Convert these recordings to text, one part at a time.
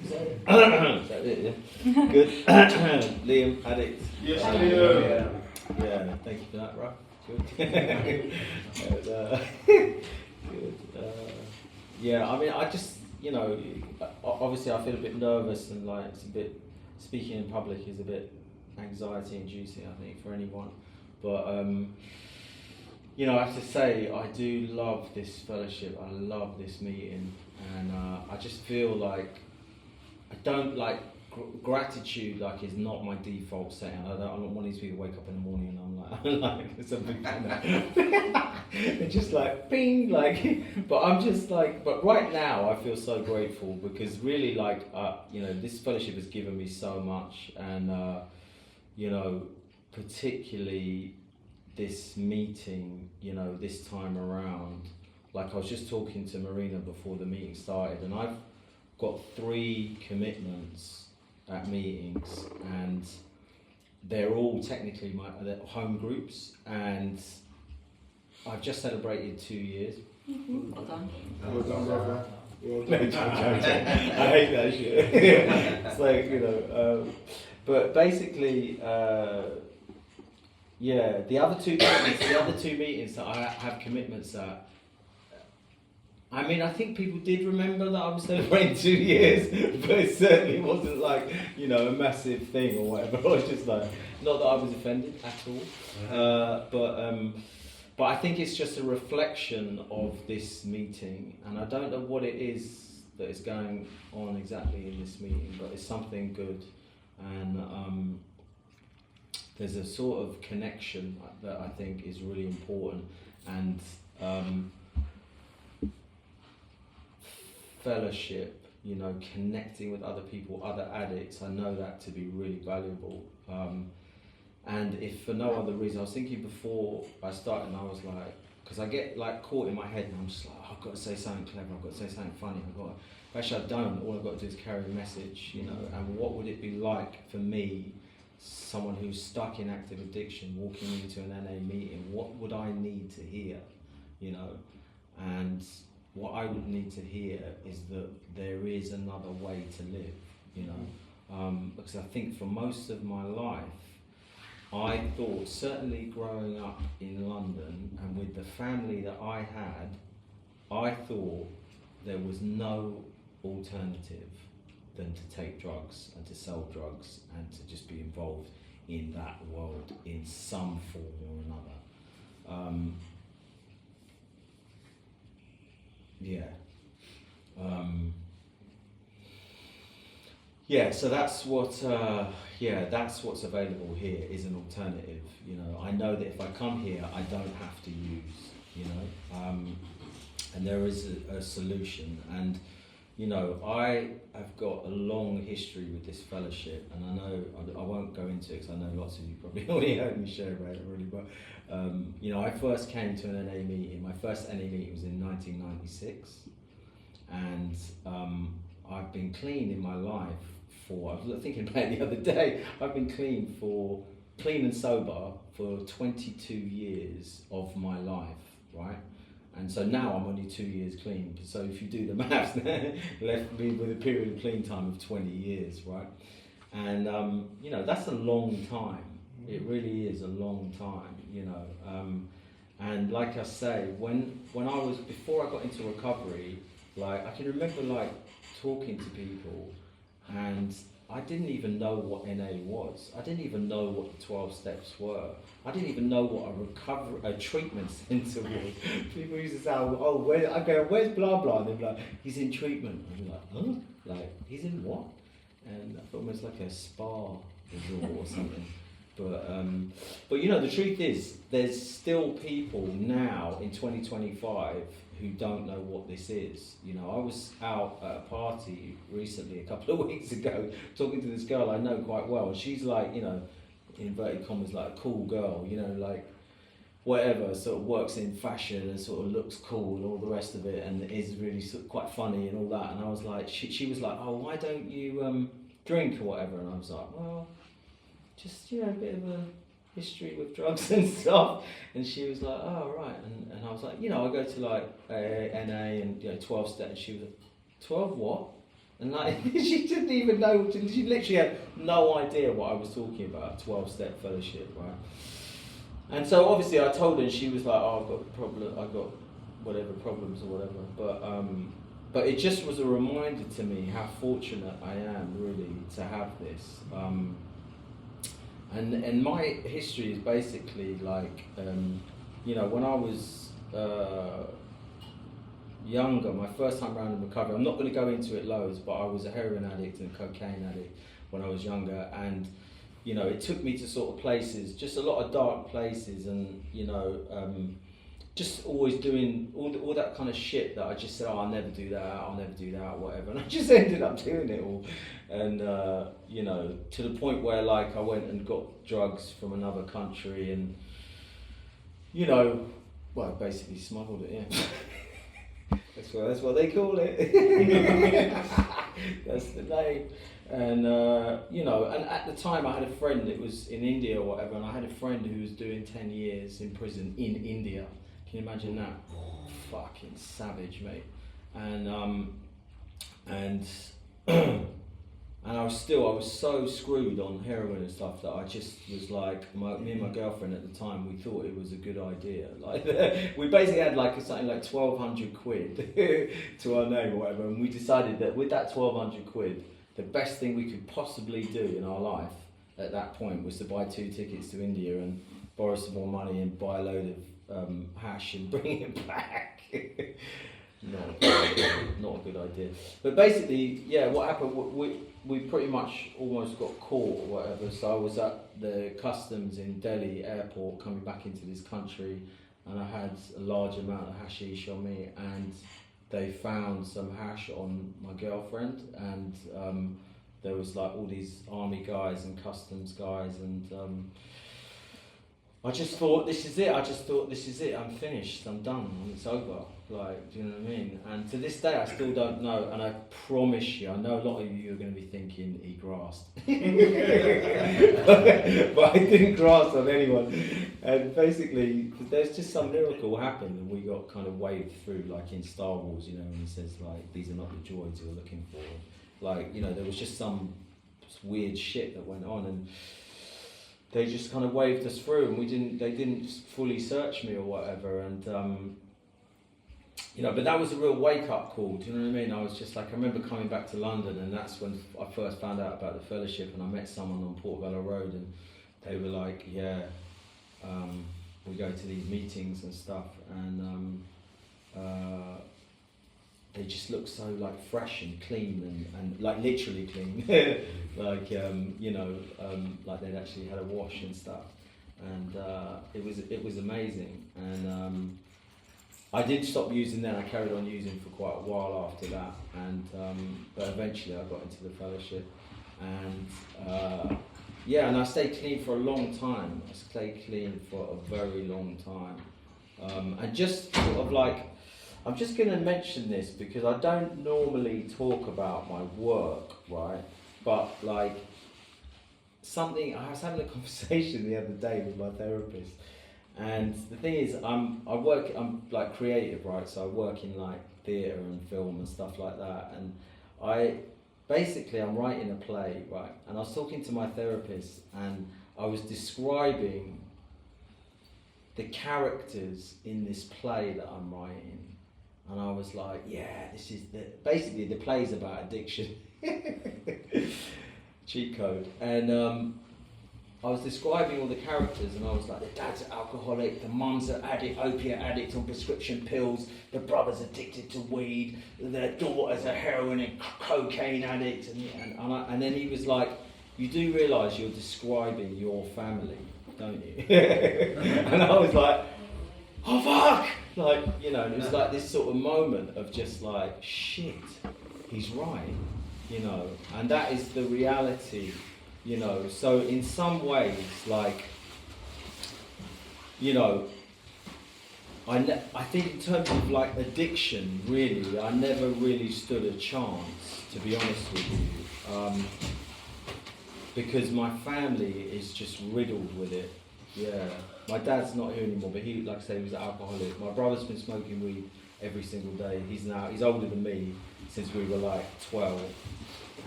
Is that it, yeah? Good. Liam, addict. Yes, yeah, thank you for that, Ruff. Good. Good. Yeah, I mean, I just, you know, obviously I feel a bit nervous and like it's a bit, speaking in public is a bit anxiety inducing, I think, for anyone. But, you know, I have to say, I do love this fellowship, I love this meeting, and I just feel like, I don't like, gratitude like is not my default setting. I'm not one of these people who wake up in the morning and I'm like it's a big it's just like ping, like, but I'm just like, but right now I feel so grateful because really like you know, this fellowship has given me so much, and you know, particularly this meeting, you know, this time around, like I was just talking to Marina before the meeting started, and I've got 3 commitments at meetings, and they're all technically they're home groups, and I've just celebrated 2 years. Well done. Well done, brother. Well No, done. I hate that shit. It's like, you know, but basically, yeah, the other two meetings that I have commitments at, I mean, I think people did remember that I was celebrating 2 years, but it certainly wasn't like, you know, a massive thing or whatever. I was just like, not that I was offended at all, but I think it's just a reflection of this meeting, and I don't know what it is that is going on exactly in this meeting, but it's something good, and there's a sort of connection that I think is really important, and fellowship, you know, connecting with other people, other addicts, I know that to be really valuable. And if for no other reason, I was thinking before I started, and I was like, because I get like caught in my head, and I'm just like, oh, I've got to say something clever, I've got to say something funny, actually I don't, all I've got to do is carry a message, you know, and what would it be like for me, someone who's stuck in active addiction, walking into an NA meeting, what would I need to hear, you know, and what I would need to hear is that there is another way to live, you know, because I think for most of my life, I thought, certainly growing up in London and with the family that I had, I thought there was no alternative than to take drugs and to sell drugs and to just be involved in that world in some form or another. Yeah, so that's what, that's what's available here, is an alternative. You know, I know that if I come here, I don't have to use, you know, and there is a solution. And, you know, I have got a long history with this fellowship, and I know, I won't go into it because I know lots of you probably already heard me share about it already, but, you know, I first came to an NA meeting, my first NA meeting was in 1996, and I've been clean in my life for, I was thinking about it the other day, I've been clean and sober for 22 years of my life, right? And so now I'm only 2 years clean. So if you do the maths, left me with a period of clean time of 20 years, right? And you know, that's a long time. It really is a long time, you know. And like I say, when I was, before I got into recovery, like I can remember like talking to people, and I didn't even know what NA was. I didn't even know what the 12 steps were. I didn't even know what a treatment centre was. People used to say, oh, where's blah blah? And they'd be like, he's in treatment. And I'd be like, huh? Like, he's in what? And I thought it was like a spa resort or something. But you know, the truth is, there's still people now in 2025 who don't know what this is. You know, I was out at a party recently, a couple of weeks ago, talking to this girl I know quite well, and she's like, you know, in inverted commas, like a cool girl, you know, like whatever, sort of works in fashion and sort of looks cool and all the rest of it, and is really sort of quite funny and all that. And I was like, she was like, oh, why don't you drink or whatever? And I was like, well, just, you know, a bit of a history with drugs and stuff. And she was like, oh, right. And I was like, you know, I go to like NA and, you know, 12 steps. And she was like, 12 what? And like, she didn't even know, she literally had no idea what I was talking about, 12-step fellowship, right? And so obviously I told her, and she was like, oh, I've got whatever problems or whatever. But it just was a reminder to me how fortunate I am really to have this. And my history is basically like, you know, when I was younger, my first time around in recovery, I'm not going to go into it loads, but I was a heroin addict and a cocaine addict when I was younger, and you know, it took me to sort of places, just a lot of dark places, and you know, just always doing all that kind of shit that I just said, oh, I'll never do that, whatever, and I just ended up doing it all, and you know, to the point where like I went and got drugs from another country, and you know, well, basically smuggled it, yeah. That's what they call it. That's the name. And you know, and at the time I had a friend that was in India or whatever, and I had a friend who was doing 10 years in prison in India. Can you imagine that? Fucking savage, mate. And and I was so screwed on heroin and stuff that I just was like, me and my girlfriend at the time, we thought it was a good idea. Like, we basically had like something like 1,200 quid to our name or whatever, and we decided that with that 1,200 quid, the best thing we could possibly do in our life at that point was to buy 2 tickets to India and borrow some more money and buy a load of hash and bring it back. Not a good idea. But basically, yeah, what happened, we pretty much almost got caught or whatever. So I was at the customs in Delhi airport coming back into this country, and I had a large amount of hashish on me, and they found some hash on my girlfriend, and there was like all these army guys and customs guys, and I just thought, this is it. I'm finished. I'm done. It's over. Like, do you know what I mean? And to this day, I still don't know. And I promise you, I know a lot of you are going to be thinking he grasped, but I didn't grasp on anyone. And basically, there's just some miracle happened, and we got kind of waved through, like in Star Wars, you know, when he says like, these are not the droids you're looking for. Like, you know, there was just some weird shit that went on, and they just kind of waved us through, and they didn't fully search me or whatever, and you know, but that was a real wake-up call, do you know what I mean? I was just like, I remember coming back to London, and that's when I first found out about the fellowship, and I met someone on Portobello Road, and they were like, yeah, we go to these meetings and stuff, and they just look so like fresh and clean, and like literally clean, like you know, like they'd actually had a wash and stuff, and it was amazing. And I did stop using then. I carried on using for quite a while after that, and but eventually I got into the fellowship, and yeah, and I stayed clean for a long time. I stayed clean for a very long time, and just sort of like, I'm just going to mention this because I don't normally talk about my work, right? But like something, I was having a conversation the other day with my therapist, and the thing is, I'm like creative, right? So I work in like theatre and film and stuff like that, and I'm writing a play, right? And I was talking to my therapist, and I was describing the characters in this play that I'm writing. And I was like, yeah, this is basically the play's about addiction. Cheat code. And I was describing all the characters, and I was like, the dad's an alcoholic, the mum's an opiate addict on prescription pills, the brother's addicted to weed, the daughter's a heroin and cocaine addict. And then he was like, you do realise you're describing your family, don't you? And I was like, oh fuck! Like, you know, and it was like this sort of moment of just like, shit, he's right, you know, and that is the reality, you know. So in some ways, like, you know, I think in terms of like addiction, really, I never really stood a chance, to be honest with you, because my family is just riddled with it. Yeah, my dad's not here anymore, but he, like I say, he was an alcoholic. My brother's been smoking weed every single day. He's older than me since we were like 12,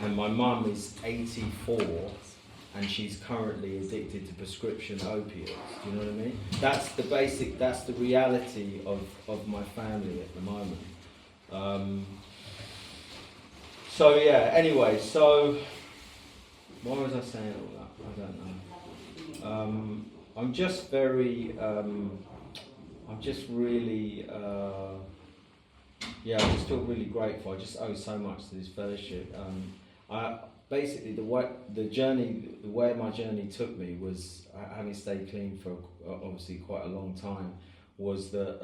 and my mum is 84, and she's currently addicted to prescription opiates. Do you know what I mean? That's the reality of my family at the moment. So yeah, anyway, so why was I saying all that? I don't know. I'm just very, I'm just really, I just feel really grateful. I just owe so much to this fellowship. Basically, the way my journey took me was, having stayed clean for obviously quite a long time, was that,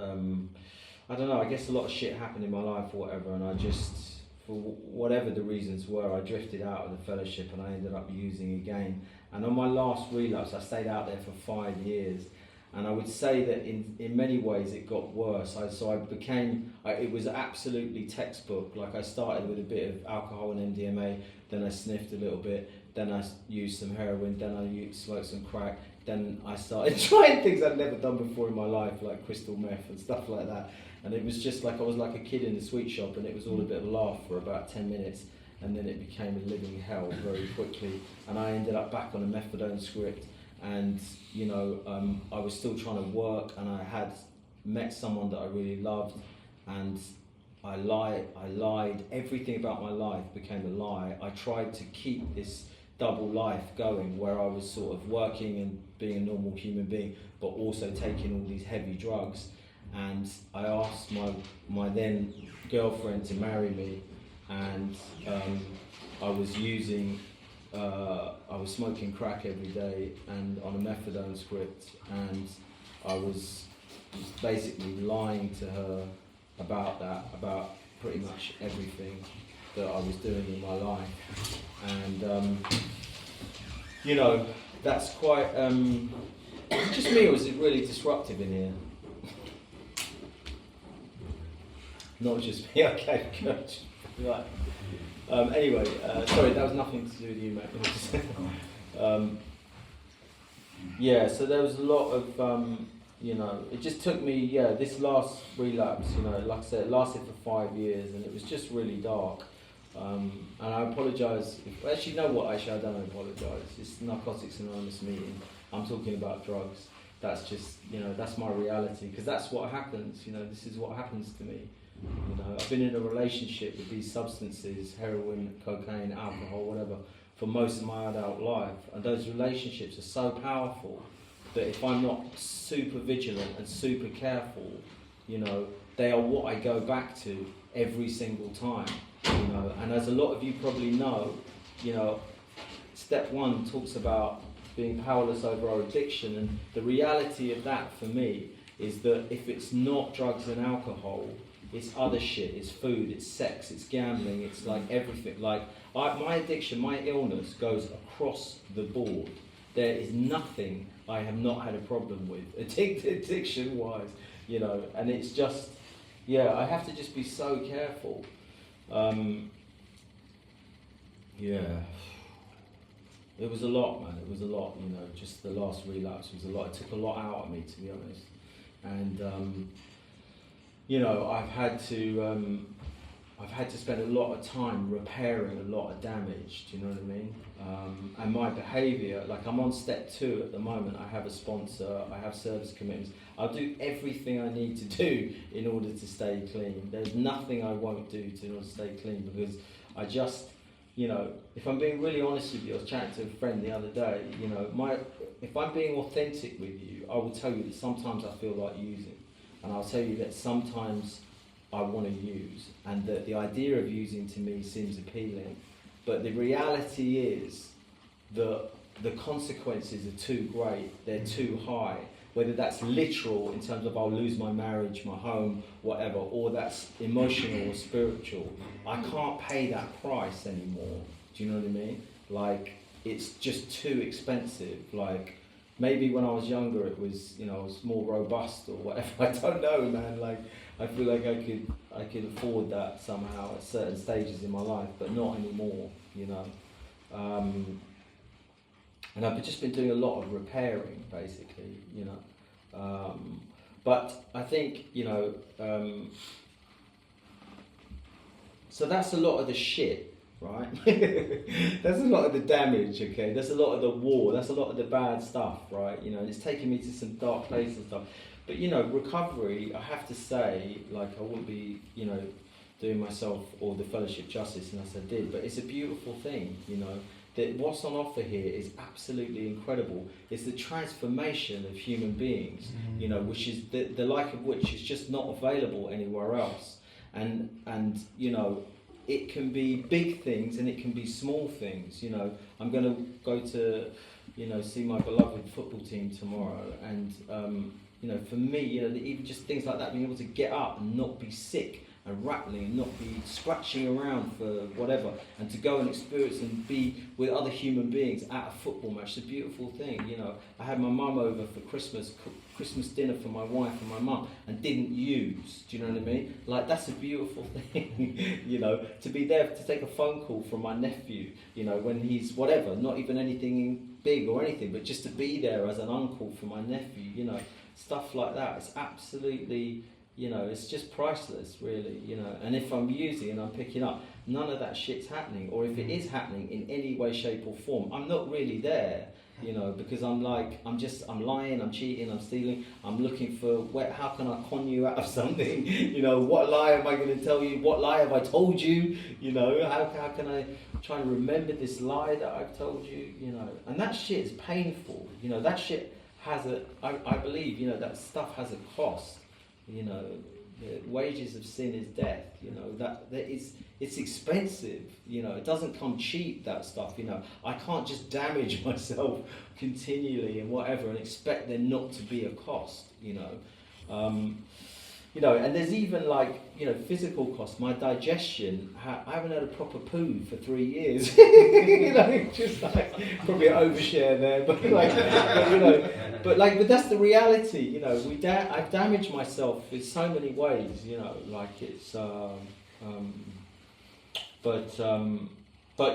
I don't know, I guess a lot of shit happened in my life or whatever, and I just, for whatever the reasons were, I drifted out of the fellowship and I ended up using again. And on my last relapse, I stayed out there for 5 years. And I would say that in many ways it got worse. It was absolutely textbook. Like, I started with a bit of alcohol and MDMA, then I sniffed a little bit, then I used some heroin, then I smoked some crack, then I started trying things I'd never done before in my life, like crystal meth and stuff like that. And it was just like I was like a kid in a sweet shop, and it was all a bit of a laugh for about 10 minutes, and then it became a living hell very quickly. And I ended up back on a methadone script. And I was still trying to work, and I had met someone that I really loved, and I lied. Everything about my life became a lie. I tried to keep this double life going, where I was sort of working and being a normal human being, but also taking all these heavy drugs. And I asked my then girlfriend to marry me, and I was smoking crack every day and on a methadone script, and I was basically lying to her about pretty much everything that I was doing in my life. And that's quite, just me, was it really disruptive in here? Not just me, okay, good. Right. Anyway, sorry, that was nothing to do with you, mate. So there was a lot of, it just took me, this last relapse, like I said, it lasted for 5 years, and it was just really dark. And I apologise. Actually, you know what? Actually, I don't apologise. It's Narcotics Anonymous meeting. I'm talking about drugs. That's just, that's my reality, because that's what happens. This is what happens to me. I've been in a relationship with these substances, heroin, cocaine, alcohol, whatever, for most of my adult life. And those relationships are so powerful that if I'm not super vigilant and super careful, they are what I go back to every single time. And as a lot of you probably know, step 1 talks about being powerless over our addiction. And the reality of that for me is that if it's not drugs and alcohol, it's other shit, it's food, it's sex, it's gambling, it's like everything. Like, my addiction, my illness goes across the board. There is nothing I have not had a problem with, addiction-wise, and it's just, I have to just be so careful. It was a lot, man, it was a lot, just the last relapse was a lot. It took a lot out of me, to be honest. And, I've had to spend a lot of time repairing a lot of damage, do you know what I mean? And my behaviour, like, I'm on step 2 at the moment. I have a sponsor, I have service commitments. I'll do everything I need to do in order to stay clean. There's nothing I won't do in order to stay clean, because I just, if I'm being really honest with you, I was chatting to a friend the other day, if I'm being authentic with you, I will tell you that sometimes I feel like using. And I'll tell you that sometimes I want to use, and that the idea of using to me seems appealing. But the reality is that the consequences are too great, they're too high. Whether that's literal in terms of I'll lose my marriage, my home, whatever, or that's emotional or spiritual. I can't pay that price anymore. Do you know what I mean? Like, it's just too expensive. Like, maybe when I was younger it was, I was more robust or whatever. I don't know, man. Like, I feel like I could afford that somehow at certain stages in my life, but not anymore, And I've just been doing a lot of repairing, basically, But I think, So that's a lot of the shit, right? That's a lot of the damage, okay? That's a lot of the war. That's a lot of the bad stuff, right? You know, and it's taken me to some dark places and stuff. But, you know, recovery, I have to say, like, I wouldn't be, you know, doing myself or the fellowship justice unless I did. But it's a beautiful thing, you know, that what's on offer here is absolutely incredible. It's the transformation of human beings, you know, which is the like of which is just not available anywhere else. And you know, it can be big things and it can be small things. You know, I'm going to go to, you know, see my beloved football team tomorrow, and you know, for me, you know, even just things like that, being able to get up and not be sick and rattling and not be scratching around for whatever, and to go and experience and be with other human beings at a football match, it's a beautiful thing. You know, I had my mum over for Christmas dinner for my wife and my mum, and didn't use, do you know what I mean? Like, that's a beautiful thing. You know, to be there to take a phone call from my nephew, you know, when he's whatever, not even anything big or anything, but just to be there as an uncle for my nephew, you know, stuff like that. It's absolutely, you know, it's just priceless, really, you know. And if I'm using and I'm picking up, none of that shit's happening. Or if it is happening in any way, shape or form, I'm not really there, you know, because I'm like, I'm lying, I'm cheating, I'm stealing, I'm looking for, how can I con you out of something? You know, what lie am I going to tell you? What lie have I told you? You know, how can I try and remember this lie that I've told you? You know, and that shit is painful. You know, that shit has I believe, you know, that stuff has a cost. You know, the wages of sin is death. You know, that it's expensive. You know, it doesn't come cheap, that stuff. You know, I can't just damage myself continually and whatever and expect there not to be a cost. You know, and there's even like, you know, physical cost. My digestion, I haven't had a proper poo for 3 years. You know, just like, probably an overshare there, but like, you know, but that's the reality. You know, I've damaged myself in so many ways. You know, like it's, but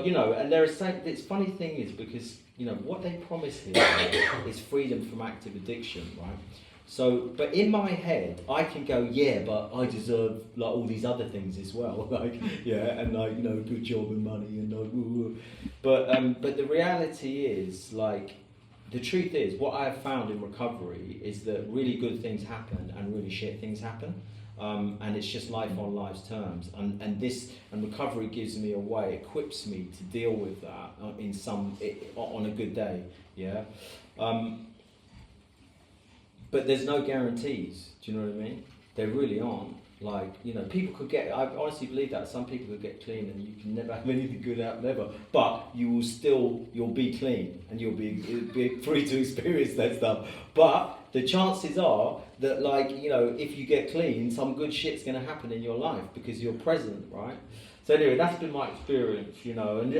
you know, and there are it's funny thing is because, you know, what they promise here is freedom from active addiction, right? So, but in my head, I can go, yeah, but I deserve like all these other things as well, like, yeah, and like, you know, good job and money and like, but the reality is, like, the truth is, what I have found in recovery is that really good things happen and really shit things happen, and it's just life on life's terms, and recovery gives me a way, equips me to deal with that on a good day, yeah. But there's no guarantees, do you know what I mean? There really aren't. Like, you know, people could get, I honestly believe that some people could get clean and you can never have anything good out ever, but you'll be clean and you'll be free to experience that stuff. But the chances are that, like, you know, if you get clean, some good shit's going to happen in your life because you're present, right? So anyway, that's been my experience, you know, and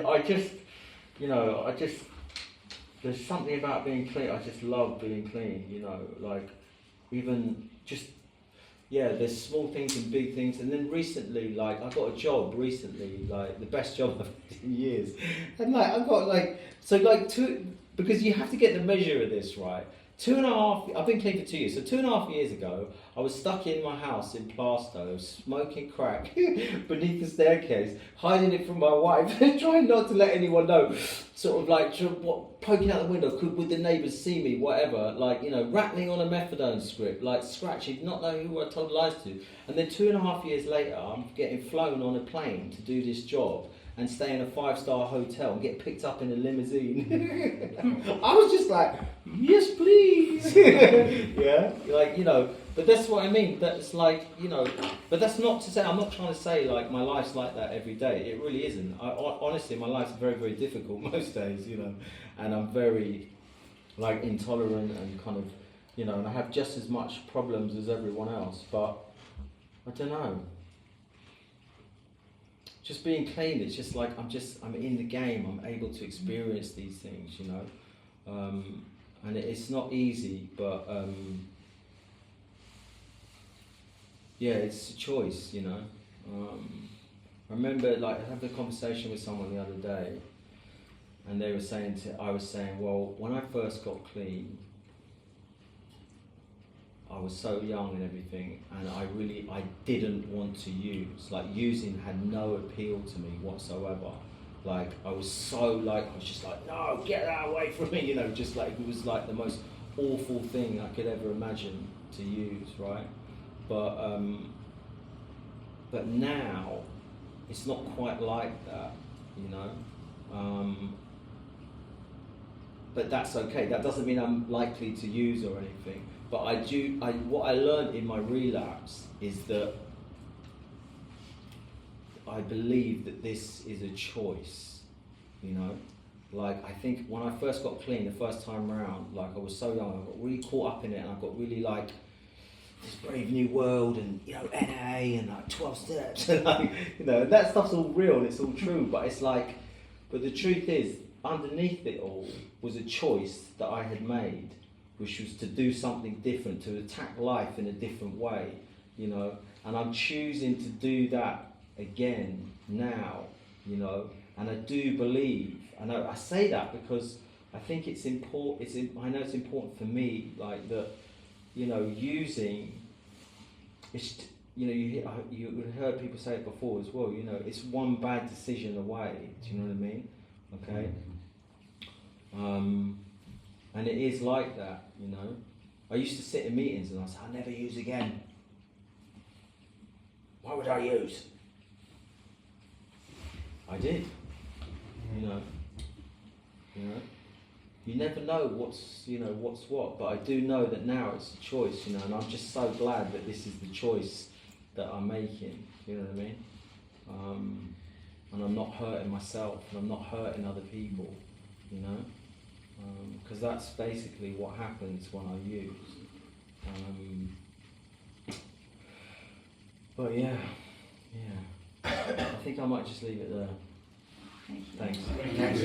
there's something about being clean. I just love being clean, you know, like, even just, yeah, there's small things and big things. And then recently, like, I got a job recently, like, the best job I've had in years. And, like, I got, like, so, like, because you have to get the measure of this, right? I've been clean for 2 years. So 2.5 years ago, I was stuck in my house in Plaistow, smoking crack beneath the staircase, hiding it from my wife, trying not to let anyone know. Sort of like poking out the window, would the neighbours see me, whatever, like, you know, rattling on a methadone script, like scratching, not knowing who I told lies to. And then 2.5 years later, I'm getting flown on a plane to do this job and stay in a 5-star hotel and get picked up in a limousine. I was just like, yes, please. Yeah, like, you know, but that's what I mean. That's like, you know, but that's not to say, I'm not trying to say like my life's like that every day. It really isn't. Honestly, my life's very, very difficult most days, you know, and I'm very like intolerant and kind of, you know, and I have just as much problems as everyone else, but I don't know. Just being clean, it's just like I'm in the game, I'm able to experience these things, you know, and it's not easy, but yeah, it's a choice, you know. I remember, like, I had a conversation with someone the other day, and I was saying, well, when I first got clean, I was so young and everything, and I didn't want to use. Like, using had no appeal to me whatsoever. Like, I was just like, no, get that away from me, you know, just like, it was like the most awful thing I could ever imagine to use, right? But now, it's not quite like that, you know? But that's okay. That doesn't mean I'm likely to use or anything. But what I learned in my relapse is that I believe that this is a choice, you know? Like, I think when I first got clean the first time around, like, I was so young, I got really caught up in it, and I got really like, this Brave New World, and, you know, NA, and like 12 steps, and like, you know, that stuff's all real and it's all true, but it's like, but the truth is, underneath it all was a choice that I had made, which was to do something different, to attack life in a different way, you know, and I'm choosing to do that again now, you know, and I do believe, and I say that because I think it's important, I know it's important for me, like, that, you know, using, it's, you know, you heard people say it before as well, you know, it's one bad decision away, do you know what I mean? Okay? And it is like that, you know. I used to sit in meetings and I say, I'll never use again. Why would I use? I did, you know. You never know what's what, but I do know that now it's a choice, you know, and I'm just so glad that this is the choice that I'm making, you know what I mean? And I'm not hurting myself, and I'm not hurting other people, you know, because that's basically what happens when I use. But yeah, I think I might just leave it there. Thank you. Thanks.